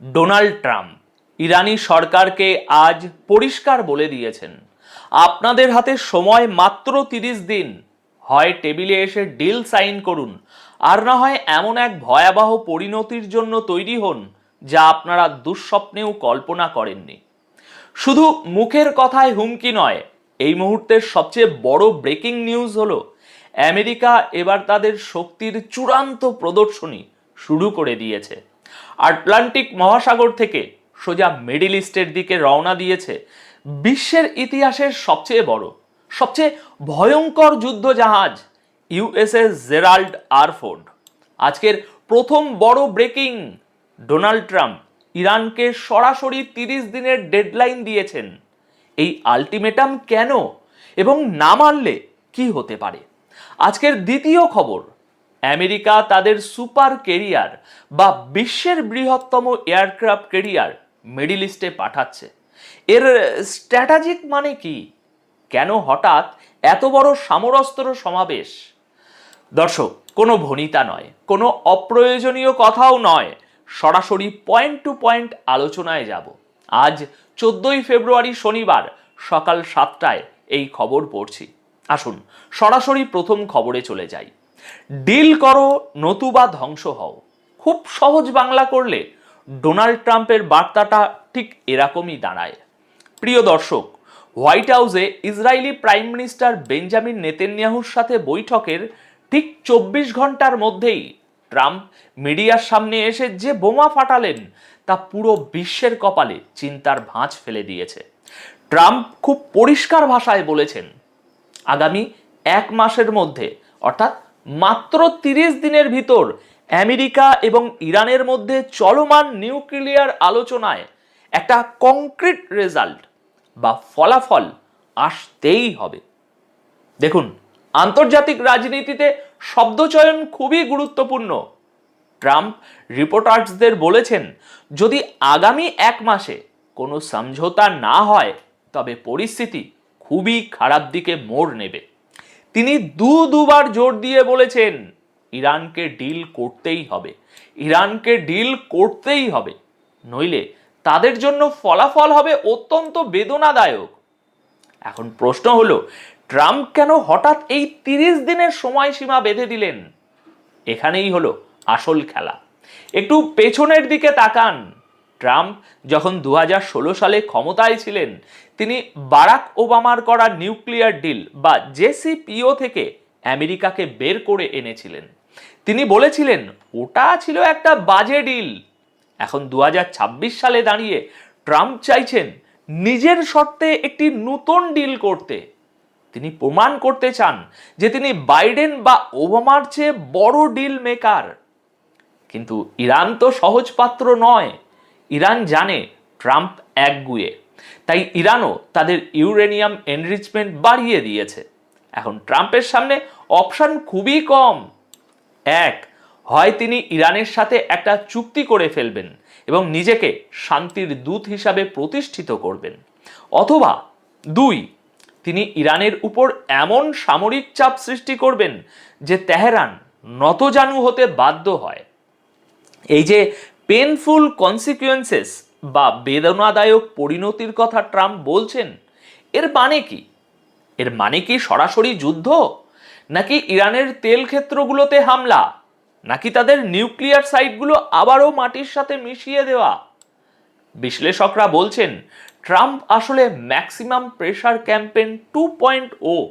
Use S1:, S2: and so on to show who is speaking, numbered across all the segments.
S1: Donald Trump ইরানি সরকারকে আজ পরিষ্কার বলে দিয়েছেন, আপনাদের হাতে সময় মাত্র 30 দিন। হয় টেবিলে এসে ডিল সাইন করুন, আর না হয় এমন এক ভয়াবহ পরিণতির জন্য তৈরি হন যা আপনারা দুঃস্বপ্নেও কল্পনা করেননি। শুধু মুখের কথায় হুমকি নয়, এই মুহূর্তের সবচেয়ে বড় ব্রেকিং নিউজ হলো আমেরিকা এবার তাদের শক্তির চূড়ান্ত প্রদর্শনী শুরু করে দিয়েছে। আটলান্টিক মহাসাগর থেকে সোজা মিডল ইস্টের দিকে রওনা দিয়েছে বিশ্বের ইতিহাসের সবচেয়ে বড়, সবচেয়ে ভয়ঙ্কর যুদ্ধ জাহাজ ইউএসএস জেরাল্ড আর ফোর্ড। আজকের প্রথম বড় ব্রেকিং, ডোনাল্ড ট্রাম্প ইরানকে সরাসরি 30 দিনের ডেডলাইন দিয়েছেন। এই আলটিমেটাম কেন এবং না মানলে কি হতে পারে? আজকের দ্বিতীয় খবর, আমেরিকা তাদের সুপার ক্যারিয়ার বা বিশ্বের বৃহত্তম এয়ারক্রাফট ক্যারিয়ার মিডল ইস্টে পাঠাচ্ছে। এর স্ট্র্যাটেজিক মানে কি? কেন হঠাৎ এত বড় সমরাস্ত্র সমাবেশ? দর্শক, কোনো ভনিতা নয়, কোনো অপ্রয়োজনীয় কথাও নয়, সরাসরি পয়েন্ট টু পয়েন্ট আলোচনায় যাব। আজ 14ই ফেব্রুয়ারি শনিবার সকাল 7টায় এই খবর পড়ছি। আসুন সরাসরি প্রথম খবরে চলে যাই। ডিল করো নতুবা ধ্বংস হও। খুব সহজ বাংলা করলে ডোনাল্ড ট্রাম্পের বার্তাটা ঠিক এরকমই দাঁড়ায়। প্রিয় দর্শক, হোয়াইট হাউসে ইসরায়েলি প্রাইম মিনিস্টার বেঞ্জামিন নেতানিয়াহুর সাথে বৈঠকের ঠিক 24 ঘন্টার মধ্যেই ট্রাম্প মিডিয়ার সামনে এসে যে বোমা ফাটালেন তা পুরো বিশ্বের কপালে চিন্তার ভাঁজ ফেলে দিয়েছে। ট্রাম্প খুব পরিষ্কার ভাষায় বলেছেন, আগামী 1 মাসের মধ্যে, অর্থাৎ মাত্র 30 দিনের ভিতর আমেরিকা এবং ইরানের মধ্যে চলমান নিউক্লিয়ার আলোচনায় একটা কংক্রিট রেজাল্ট বা ফলাফল আসতেই হবে। দেখুন, আন্তর্জাতিক রাজনীতিতে শব্দচয়ন খুবই গুরুত্বপূর্ণ। ট্রাম্প রিপোর্টার্সদের বলেছেন, যদি আগামী 1 মাসে কোনো সমঝোতা না হয় তবে পরিস্থিতি খুবই খারাপ দিকে মোড় নেবে। তিনি দুবার জোর দিয়ে বলেছেন, ইরানকে ডিল করতেই হবে, ইরানকে ডিল করতেই হবে, নইলে তাদের জন্য ফলাফল হবে অত্যন্ত বেদনাদায়ক। এখন প্রশ্ন হলো, ট্রাম্প কেন হঠাৎ এই 30 দিনের সময়সীমা বেঁধে দিলেন? এখানেই হলো আসল খেলা। একটু পেছনের দিকে তাকান। ট্রাম্প যখন 2016 সালে ক্ষমতায় ছিলেন, তিনি বারাক ওবামার করা নিউক্লিয়ার ডিল বা জেসিপিও থেকে আমেরিকাকে বের করে এনেছিলেন। তিনি বলেছিলেন ওটা ছিল একটা বাজে ডিল। এখন 2026 সালে দাঁড়িয়ে ট্রাম্প চাইছেন নিজের শর্তে একটি নতুন ডিল করতে। তিনি প্রমাণ করতে চান যে তিনি বাইডেন বা ওবামার চেয়ে বড় ডিল মেকার। কিন্তু ইরান তো সহজ পাত্র নয়। ইরান জানে ট্রাম্প একগুঁয়ে, তাই ইরানও তাদের ইউরেনিয়াম এনরিচমেন্ট বাড়িয়ে দিয়েছে। এখন ট্রাম্পের সামনে অপশন খুবই কম। এক, হয় তিনি ইরানের সাথে একটা চুক্তি করে ফেলবেন এবং নিজেকে শান্তির দূত হিসাবে প্রতিষ্ঠিত করবেন, অথবা 2, তিনি ইরানের উপর এমন সামরিক চাপ সৃষ্টি করবেন যে তেহরান নতজানু হতে বাধ্য হয়। এই যে পেনফুল কনসিকুয়েন্সেস বা বেদনাদায়ক পরিণতির কথা ট্রাম্প বলছেন, এর মানে কি? এর মানে কি সরাসরি যুদ্ধ, নাকি ইরানের তেল ক্ষেত্রগুলোতে হামলা, নাকি তাদের নিউক্লিয়ার সাইটগুলো আবারও মাটির সাথে মিশিয়ে দেওয়া? বিশ্লেষকরা বলছেন ট্রাম্প আসলে ম্যাক্সিমাম প্রেসার ক্যাম্পেইন 2.0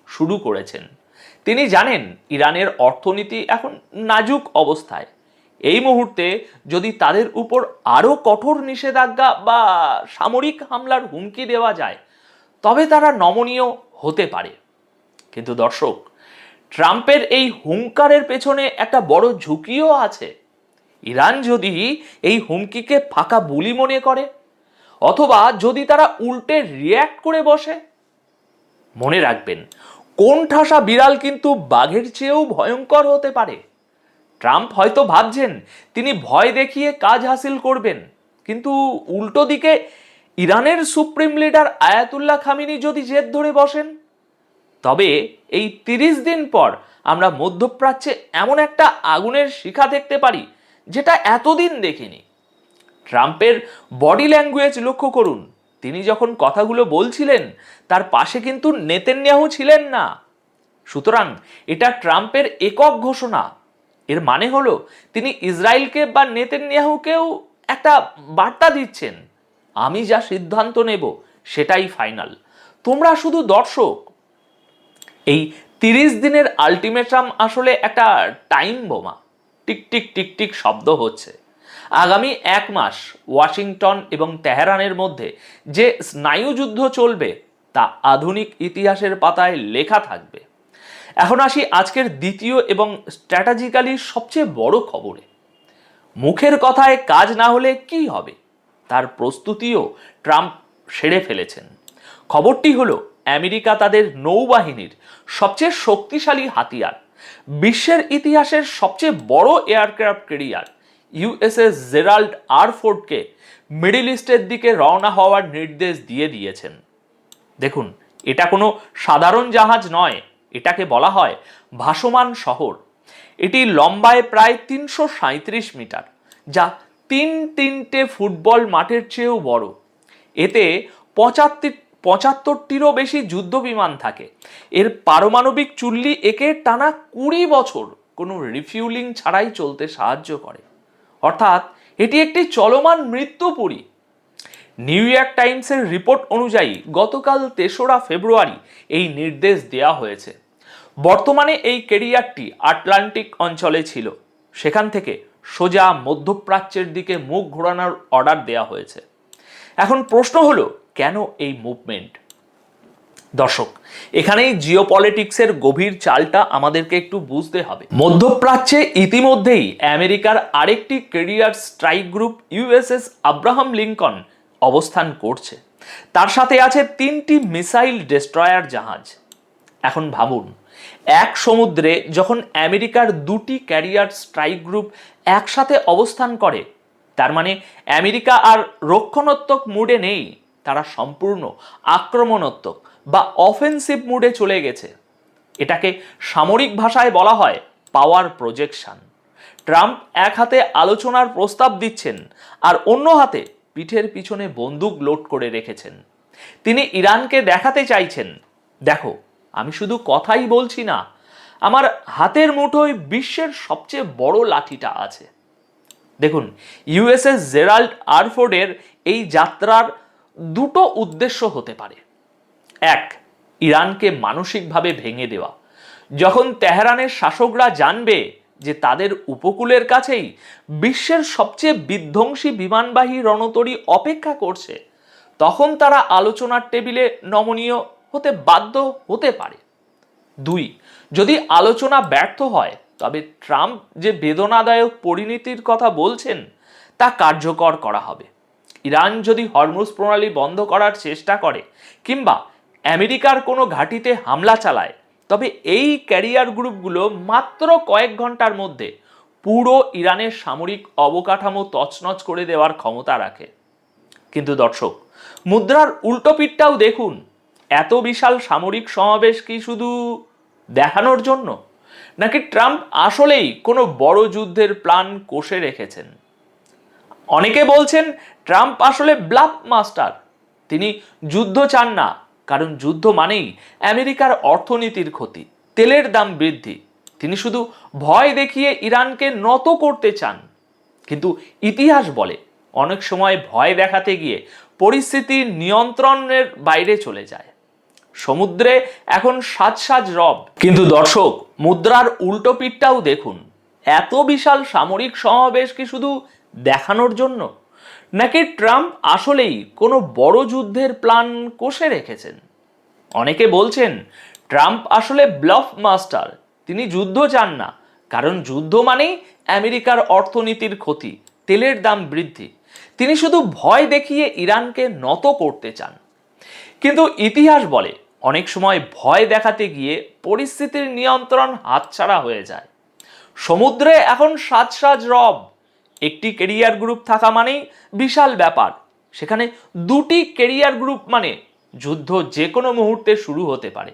S1: শুরু করেছেন। তিনি জানেন ইরানের অর্থনীতি এখন নাজুক অবস্থায়। এই মুহূর্তে যদি তাদের উপর আরো কঠোর নিষেধাজ্ঞা বা সামরিক হামলার হুমকি দেওয়া যায় তবে তারা নমনীয় হতে পারে। কিন্তু দর্শক, ট্রাম্পের এই হুঙ্কারের পেছনে একটা বড় ঝুঁকিও আছে। ইরান যদি এই হুমকিকে ফাঁকা বুলি মনে করে, অথবা যদি তারা উল্টে রিয়্যাক্ট করে বসে, মনে রাখবেন কোন ঠাসা বিড়াল কিন্তু বাঘের চেয়েও ভয়ঙ্কর হতে পারে। ট্রাম্প হয়তো ভাবছেন তিনি ভয় দেখিয়ে কাজ হাসিল করবেন, কিন্তু উল্টো দিকে ইরানের সুপ্রিম লিডার আয়াতুল্লাহ খামেনি যদি জেদ ধরে বসেন, তবে এই 30 দিন পর আমরা মধ্যপ্রাচ্যে এমন একটা আগুনের শিখা দেখতে পারি যেটা এতদিন দেখিনি। ট্রাম্পের বডি ল্যাঙ্গুয়েজ লক্ষ্য করুন। তিনি যখন কথাগুলো বলছিলেন তার পাশে কিন্তু নেতানিয়াহু ছিলেন না। সুতরাং এটা ট্রাম্পের একক ঘোষণা। এর মানে হলো তিনি ইসরায়েলকে বা নেতানিয়াহুকেও একটা বার্তা দিচ্ছেন, আমি যা সিদ্ধান্ত নেব সেটাই ফাইনাল, তোমরা শুধু দর্শক। এই 30 দিনের আলটিমেটাম আসলে একটা টাইম বোমা। টিকটিক টিকটিক শব্দ হচ্ছে। আগামী 1 মাস ওয়াশিংটন এবং তেহরানের মধ্যে যে স্নায়ুযুদ্ধ চলবে তা আধুনিক ইতিহাসের পাতায় লেখা থাকবে। এখন আসি আজকের দ্বিতীয় এবং স্ট্র্যাটেজিক্যালি সবচেয়ে বড় খবরে। মুখের কথায় কাজ না হলে কি হবে তার প্রস্তুতিও ট্রাম্প সেরে ফেলেছেন। খবরটি হলো আমেরিকা তাদের নৌবাহিনীর সবচেয়ে শক্তিশালী হাতিয়ার, বিশ্বের ইতিহাসের সবচেয়ে বড় aircraft carrier USS Gerald R ফোর্ডকে মিডল ইস্টের দিকে রওনা হওয়ার নির্দেশ দিয়ে দিয়েছেন। দেখুন, এটা কোনো সাধারণ জাহাজ নয়, এটাকে বলা হয় ভাসমান শহর। এটি লম্বায় প্রায় 337 মিটার, যা তিনটে ফুটবল মাঠের চেয়েও বড়। এতে 75টিরও বেশি যুদ্ধ বিমান থাকে। এর পারমাণবিক চুল্লি একে টানা 20 বছর কোনো রিফিউলিং ছাড়াই চলতে সাহায্য করে। অর্থাৎ এটি একটি চলমান মৃত্যুপুরী। নিউ ইয়র্ক টাইমসের রিপোর্ট অনুযায়ী গতকাল 3রা ফেব্রুয়ারি এই নির্দেশ দেওয়া হয়েছে। বর্তমানে এই ক্যারিয়ারটি আটলান্টিক অঞ্চলে ছিল, সেখান থেকে সোজা মধ্যপ্রাচ্যের দিকে মুখ ঘোরানোর অর্ডার দেওয়া হয়েছে। এখন প্রশ্ন হলো, কেন এই মুভমেন্ট? দর্শক, এখানেই জিওপলিটিক্সের গভীর চালটা আমাদেরকে একটু বুঝতে হবে। মধ্যপ্রাচ্যে ইতিমধ্যেই আমেরিকার আরেকটি career strike group USS Abraham Lincoln অবস্থান করছে। তার সাথে আছে 3টি মিসাইল ডেস্ট্রয়ার জাহাজ। এখন ভাবুন, এক সমুদ্রে যখন আমেরিকার 2টি ক্যারিয়ার স্ট্রাইক গ্রুপ একসাথে অবস্থান করে, তার মানে আমেরিকা আর রক্ষণাত্মক মুডে নেই, তারা সম্পূর্ণ আক্রমণাত্মক বা অফেন্সিভ মুডে চলে গেছে। এটাকে সামরিক ভাষায় বলা হয় পাওয়ার প্রজেকশন। ট্রাম্প এক হাতে আলোচনার প্রস্তাব দিচ্ছেন আর অন্য হাতে পিঠের পিছনে বন্দুক লোড করে রেখেছেন। তিনি ইরানকে দেখাতে চাইছেন, দেখো আমি শুধু কথাই বলছি না, আমার হাতের মুঠোয় বিশ্বের সবচেয়ে বড় লাঠিটা আছে। দেখুন, ইউএসএস জেরাল্ড আর ফোর্ডের এই যাত্রার দুটো উদ্দেশ্য হতে পারে। এক, ইরানকে মানসিকভাবে ভেঙে দেওয়া। যখন তেহরানের শাসকরা জানবে যে তাদের উপকূলের কাছেই বিশ্বের সবচেয়ে বিধ্বংসী বিমানবাহী রণতরী অপেক্ষা করছে, তখন তারা আলোচনার টেবিলে নমনীয় হতে বাধ্য হতে পারে। 2, যদি আলোচনা ব্যর্থ হয় তবে ট্রাম্প যে বেদনাদায়ক পরিণতির কথা বলছেন তা কার্যকর করা হবে। ইরান যদি হরমুজ প্রণালী বন্ধ করার চেষ্টা করে কিংবা আমেরিকার কোনো ঘাঁটিতে হামলা চালায়, তবে এই ক্যারিয়ার গ্রুপগুলো মাত্র কয়েক ঘন্টার মধ্যে পুরো ইরানের সামরিক অবকাঠামো তছনছ করে দেওয়ার ক্ষমতা রাখে। কিন্তু দর্শক, মুদ্রার উল্টো পিঠটাও দেখুন। এত বিশাল সামরিক সমাবেশ কি শুধু দেখানোর জন্য, নাকি ট্রাম্প আসলেই কোনো বড় যুদ্ধের প্ল্যান কষে রেখেছেন? অনেকে বলছেন ট্রাম্প আসলে ব্লাফ মাস্টার। তিনি যুদ্ধ চান না, কারণ যুদ্ধ মানেই আমেরিকার অর্থনীতির ক্ষতি, তেলের দাম বৃদ্ধি। তিনি শুধু ভয় দেখিয়ে ইরানকে নত করতে চান। কিন্তু ইতিহাস বলে অনেক সময় ভয় দেখাতে গিয়ে পরিস্থিতি নিয়ন্ত্রণের বাইরে চলে যায়। সমুদ্রে এখন সাজ রব। কিন্তু দর্শক, মুদ্রার উল্টো পিঠটাও দেখুন। এত বিশাল সামরিক সমাবেশ কি শুধু দেখানোর জন্য, নাকি ট্রাম্প আসলেই কোনো বড় যুদ্ধের প্ল্যান কষে রেখেছেন? অনেকে বলছেন ট্রাম্প আসলে ব্লাফ মাস্টার। তিনি যুদ্ধ চান না, কারণ যুদ্ধ মানেই আমেরিকার অর্থনীতির ক্ষতি, তেলের দাম বৃদ্ধি। তিনি শুধু ভয় দেখিয়ে ইরানকে নত করতে চান। কিন্তু ইতিহাস বলে অনেক সময় ভয় দেখাতে গিয়ে পরিস্থিতির নিয়ন্ত্রণ হাতছাড়া হয়ে যায়। সমুদ্রে এখন সাজ রব। একটি ক্যারিয়ার গ্রুপ থাকা মানেই বিশাল ব্যাপার। সেখানে 2টি ক্যারিয়ার গ্রুপ মানে যুদ্ধ যে কোনো মুহূর্তে শুরু হতে পারে।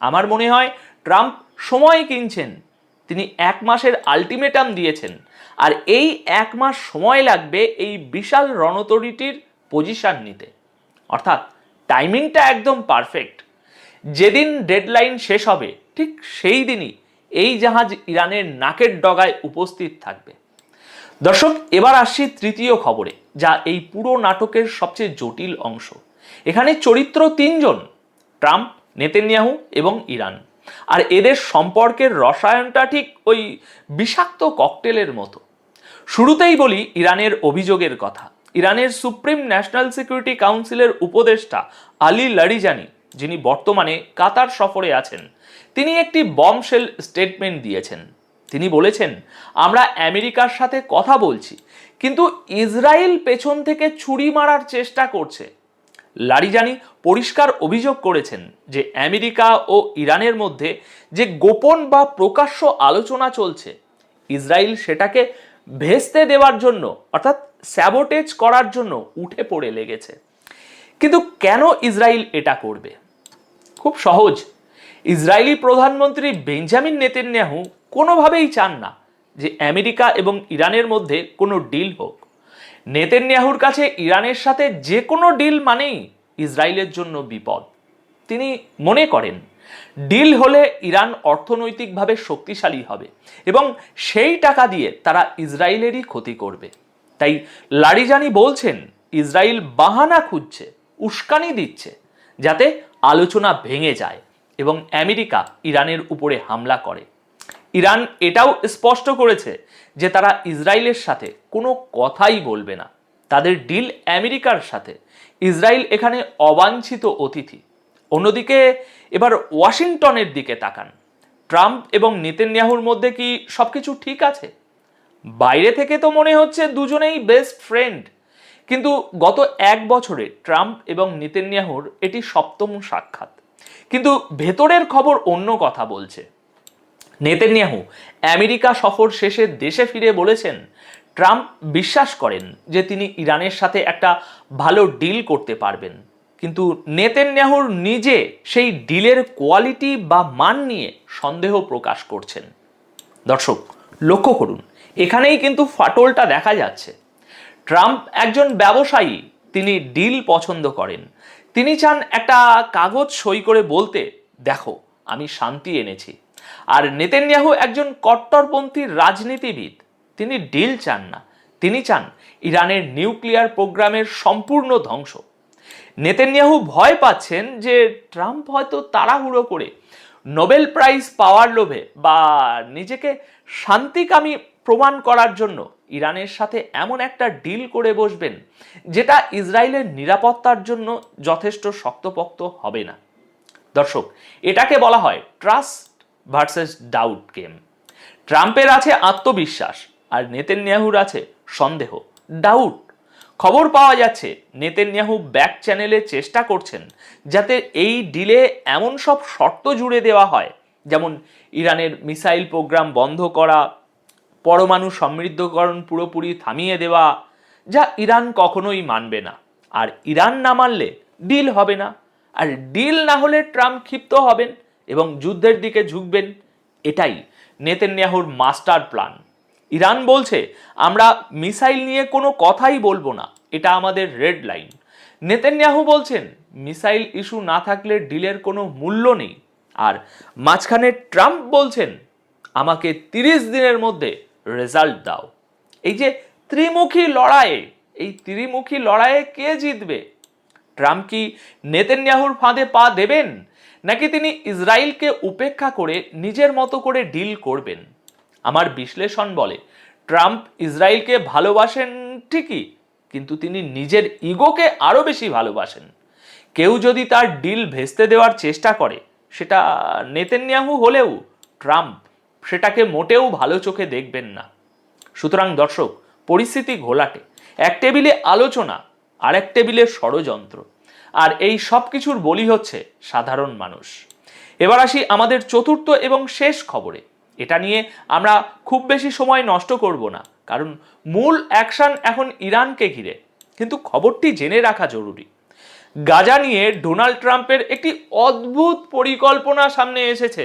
S1: আমার মনে হয় ট্রাম্প সময় কিনছেন। তিনি 1 মাসের আলটিমেটাম দিয়েছেন, আর এই 1 মাস সময় লাগবে এই বিশাল রণতরীটির পজিশন নিতে। অর্থাৎ টাইমিংটা একদম পারফেক্ট। যেদিন ডেডলাইন শেষ হবে ঠিক সেই দিনই এই জাহাজ ইরানের নাকের ডগায় উপস্থিত থাকবে। দর্শক, এবার আসছি তৃতীয় খবরে, যা এই পুরো নাটকের সবচেয়ে জটিল অংশ। এখানে চরিত্র 3 জন: ট্রাম্প, নেতানিয়াহু এবং ইরান। আর এদের সম্পর্কের রসায়নটা ঠিক ওই বিষাক্ত ককটেলের মতো। শুরুতেই বলি ইরানের অভিযোগের কথা। ইরানের সুপ্রিম ন্যাশনাল সিকিউরিটি কাউন্সিলের উপদেষ্টা আলী লারিজানি, যিনি বর্তমানে কাতার সফরে আছেন, তিনি একটি বমশেল স্টেটমেন্ট দিয়েছেন। তিনি বলেছেন, আমরা আমেরিকার সাথে কথা বলছি, কিন্তু ইসরায়েল পেছন থেকে ছুরি মারার চেষ্টা করছে। লারিজানি পরিষ্কার অভিযোগ করেছেন যে আমেরিকা ও ইরানের মধ্যে যে গোপন বা প্রকাশ্য আলোচনা চলছে, ইসরায়েল সেটাকে ভেস্তে দেওয়ার জন্য, অর্থাৎ স্যাবোটেজ করার জন্য উঠে পড়ে লেগেছে। কিন্তু কেন ইসরায়েল এটা করবে? খুব সহজ। ইসরায়েলি প্রধানমন্ত্রী বেঞ্জামিন নেতানিয়াহু কোনোভাবেই চান না যে আমেরিকা এবং ইরানের মধ্যে কোনো ডিল হোক। নেতানিয়াহুর কাছে ইরানের সাথে যে কোনো ডিল মানেই ইসরায়েলের জন্য বিপদ। তিনি মনে করেন ডিল হলে ইরান অর্থনৈতিকভাবে শক্তিশালী হবে এবং সেই টাকা দিয়ে তারা ইসরায়েলেরই ক্ষতি করবে। তাই লারিজানি বলছেন, ইসরায়েল বাহানা খুঁজছে, উস্কানি দিচ্ছে, যাতে আলোচনা ভেঙে যায় এবং আমেরিকা ইরানের উপরে হামলা করে। ইরান এটাও স্পষ্ট করেছে যে তারা ইসরায়েলের সাথে কোনো কথাই বলবে না। তাদের ডিল আমেরিকার সাথে, ইসরায়েল এখানে অবাঞ্ছিত অতিথি। অন্যদিকে এবার ওয়াশিংটনের দিকে তাকান। ট্রাম্প এবং নেতানিয়াহুর মধ্যে কি সবকিছু ঠিক আছে? বাইরে থেকে তো মনে হচ্ছে দুজনেই বেস্ট ফ্রেন্ড, কিন্তু গত 1 বছরে ট্রাম্প এবং নেতানিয়াহুর এটি 7ম সাক্ষাৎ। কিন্তু ভেতরের খবর অন্য কথা বলছে। নেতানিয়াহু আমেরিকা সফর শেষে দেশে ফিরে বলেছেন, ট্রাম্প বিশ্বাস করেন যে তিনি ইরানের সাথে একটা ভালো ডিল করতে পারবেন, কিন্তু নেতানিয়াহুর নিজে সেই ডিলের কোয়ালিটি বা মান নিয়ে সন্দেহ প্রকাশ করছেন। দর্শক, লক্ষ্য করুন, এখানেই কিন্তু ফাটলটা দেখা যাচ্ছে। ট্রাম্প একজন ব্যবসায়ী, তিনি ডিল পছন্দ করেন। তিনি চান একটা কাগজ সই করে বলতে, দেখো আমি শান্তি এনেছি। আর নেতানিয়াহু একজন কট্টরপন্থী রাজনীতিবিদ, তিনি ডিল চান না, তিনি চান ইরানের নিউক্লিয়ার প্রোগ্রামের সম্পূর্ণ ধ্বংস। নেতানিয়াহু ভয় পাচ্ছেন যে ট্রাম্প হয়তো তাড়াহুড়ো করে নোবেল প্রাইজ পাওয়ার লোভে বা নিজেকে শান্তিকামী প্রমাণ করার জন্য ইরানের সাথে এমন একটা ডিল করে বসবেন যেটা ইসরায়েলের নিরাপত্তার জন্য যথেষ্ট শক্তপোক্ত হবে না। দর্শক, এটাকে বলা হয় ট্রাস্ট ভার্সেস ডাউট গেম। ট্রাম্পের আছে আত্মবিশ্বাস আর নেতানিয়াহুর আছে সন্দেহ, ডাউট। খবর পাওয়া যাচ্ছে নেতানিয়াহু ব্যাক চ্যানেলে চেষ্টা করছেন যাতে এই ডিলে এমন সব শর্ত জুড়ে দেওয়া হয়, যেমন ইরানের মিসাইল প্রোগ্রাম বন্ধ করা, পরমাণু সমৃদ্ধকরণ পুরোপুরি থামিয়ে দেওয়া, যা ইরান কখনোই মানবে না। আর ইরান না মানলে ডিল হবে না, আর ডিল না হলে ট্রাম্প ক্ষিপ্ত হবেন এবং যুদ্ধের দিকে ঝুঁকবেন। এটাই নেতানিয়াহুর মাস্টার প্ল্যান। ইরান বলছে, আমরা মিসাইল নিয়ে কোনো কথাই বলবো না, এটা আমাদের রেড লাইন। নেতানিয়াহু বলছেন, মিসাইল ইস্যু না থাকলে ডিলের কোনো মূল্য নেই। আর মাঝখানে ট্রাম্প বলছেন, আমাকে 30 দিনের মধ্যে রেজাল্ট দাও। এই যে ত্রিমুখী লড়াইয়ে, এই ত্রিমুখী লড়াইয়ে কে জিতবে? ট্রাম্প কি নেতানিয়াহুর ফাঁদে পা দেবেন, নাকি তিনি ইসরায়েলকে উপেক্ষা করে নিজের মতো করে ডিল করবেন? আমার বিশ্লেষণ বলে, ট্রাম্প ইসরায়েলকে ভালোবাসেন ঠিকই, কিন্তু তিনি নিজের ইগোকে আরো বেশি ভালোবাসেন। কেউ যদি তার ডিল ভেস্তে দেওয়ার চেষ্টা করে, সেটা নেতানিয়াহু হলেও ট্রাম্প সেটাকে মোটেও ভালো চোখে দেখবেন না। সুতরাং দর্শক, পরিস্থিতি ঘোলাটে। এক টেবিলে আলোচনা, আর এক টেবিলে ষড়যন্ত্র, আর এই সব কিছুর বলি হচ্ছে সাধারণ মানুষ। এবার আসি আমাদের চতুর্থ এবং শেষ খবরে। এটা নিয়ে আমরা খুব বেশি সময় নষ্ট করব না, কারণ মূল অ্যাকশন এখন ইরানকে ঘিরে। কিন্তু খবরটি জেনে রাখা জরুরি। গাজা নিয়ে ডোনাল্ড ট্রাম্পের একটি অদ্ভুত পরিকল্পনা সামনে এসেছে।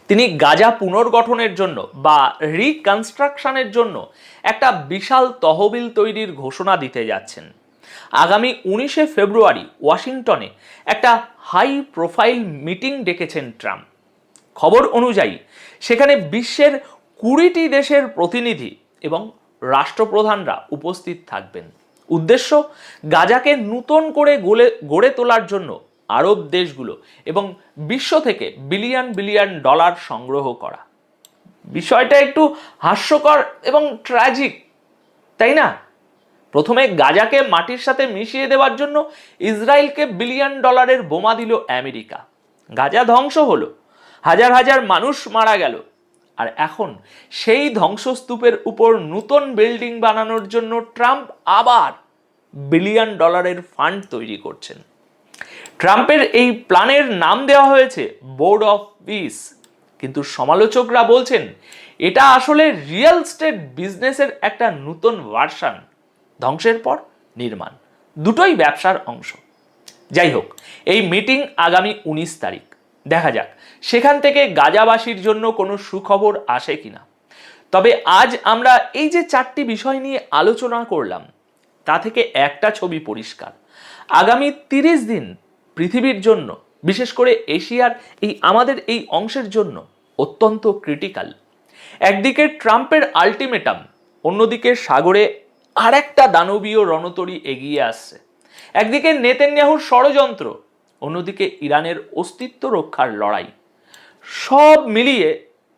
S1: তিনি গাজা পুনর্গঠনের জন্য বা রিকনস্ট্রাকশনের জন্য একটা বিশাল তহবিল তৈরির ঘোষণা দিতে যাচ্ছেন। আগামী 19শে ফেব্রুয়ারি ওয়াশিংটনে একটা হাই প্রোফাইল মিটিং ডেকেছেন ট্রাম্প। খবর অনুযায়ী সেখানে বিশ্বের 20টি দেশের প্রতিনিধি এবং রাষ্ট্রপ্রধানরা উপস্থিত থাকবেন। উদ্দেশ্য গাজাকে নতুন করে গড়ে তোলার জন্য আরব দেশগুলো এবং বিশ্ব থেকে বিলিয়ন বিলিয়ন ডলার সংগ্রহ করা। বিষয়টা একটু হাস্যকর এবং ট্র্যাজিক, তাই না? প্রথমে গাজাকে মাটির সাথে মিশিয়ে দেওয়ার জন্য ইসরায়েলকে বিলিয়ন ডলারের বোমা দিল আমেরিকা। গাজা ধ্বংস হলো, হাজার হাজার মানুষ মারা গেল, আর এখন সেই ধ্বংসস্তূপের উপর নতুন বিল্ডিং বানানোর জন্য ট্রাম্প আবার বিলিয়ন ডলারের ফান্ড তৈরি করছেন। ট্রাম্পের এই প্ল্যানের নাম দেওয়া হয়েছে বোর্ড অফ পিস, কিন্তু সমালোচকরা বলছেন এটা আসলে রিয়েল স্টেট বিজনেসের একটা নতুন ভার্সন। ধ্বংসের পর নির্মাণ, দুটোই ব্যবসার অংশ। যাই হোক, এই মিটিং আগামী 19 তারিখ। দেখা যাক সেখান থেকে গাজাবাসীর জন্য কোনো সুখবর আসে কিনা। তবে আজ আমরা এই যে 4টি বিষয় নিয়ে আলোচনা করলাম, তা থেকে একটা ছবি পরিষ্কার। আগামী 30 দিন পৃথিবীর জন্য, বিশেষ করে এশিয়ার আমাদের এই অংশের জন্য অত্যন্ত ক্রিটিক্যাল। একদিকে ট্রাম্পের আলটিমেটাম, অন্যদিকে সাগরে আরেকটা দানবীয় রণতরী এগিয়ে আসছে। একদিকে নেতানিয়াহুর ষড়যন্ত্র, অন্যদিকে ইরানের অস্তিত্ব রক্ষার লড়াই। সব মিলিয়ে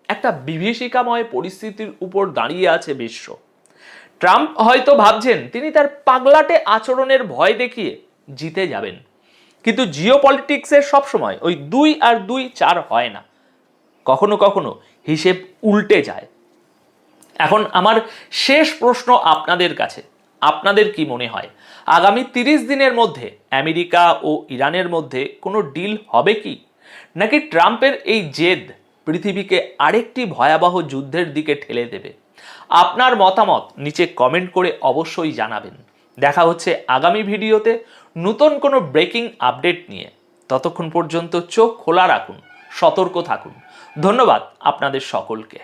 S1: একটা বিভীষিকাময় পরিস্থিতির উপর দাঁড়িয়ে আছে বিশ্ব। ট্রাম্প হয়তো ভাবছেন তিনি তার পাগলাটে আচরণের ভয় দেখিয়ে জিতে যাবেন, কিন্তু জিওপলিটিক্সের সবসময় ওই 2 আর 2 4 হয় না, কখনো কখনো হিসেব উল্টে যায়। এখন আমার শেষ প্রশ্ন আপনাদের কাছে, আপনাদের কি মনে হয় আগামী 30 দিনের মধ্যে আমেরিকা ও ইরানের মধ্যে কোনো ডিল হবে কি, নাকি ট্রাম্পের এই জেদ পৃথিবীকে আরেকটি ভয়াবহ যুদ্ধের দিকে ঠেলে দেবে? আপনার মতামত নিচে কমেন্ট করে অবশ্যই জানাবেন। দেখা হচ্ছে আগামী ভিডিওতে নতুন কোনো ব্রেকিং আপডেট নিয়ে। ততক্ষণ পর্যন্ত চোখ খোলা রাখুন, সতর্ক থাকুন। ধন্যবাদ আপনাদের সকলকে।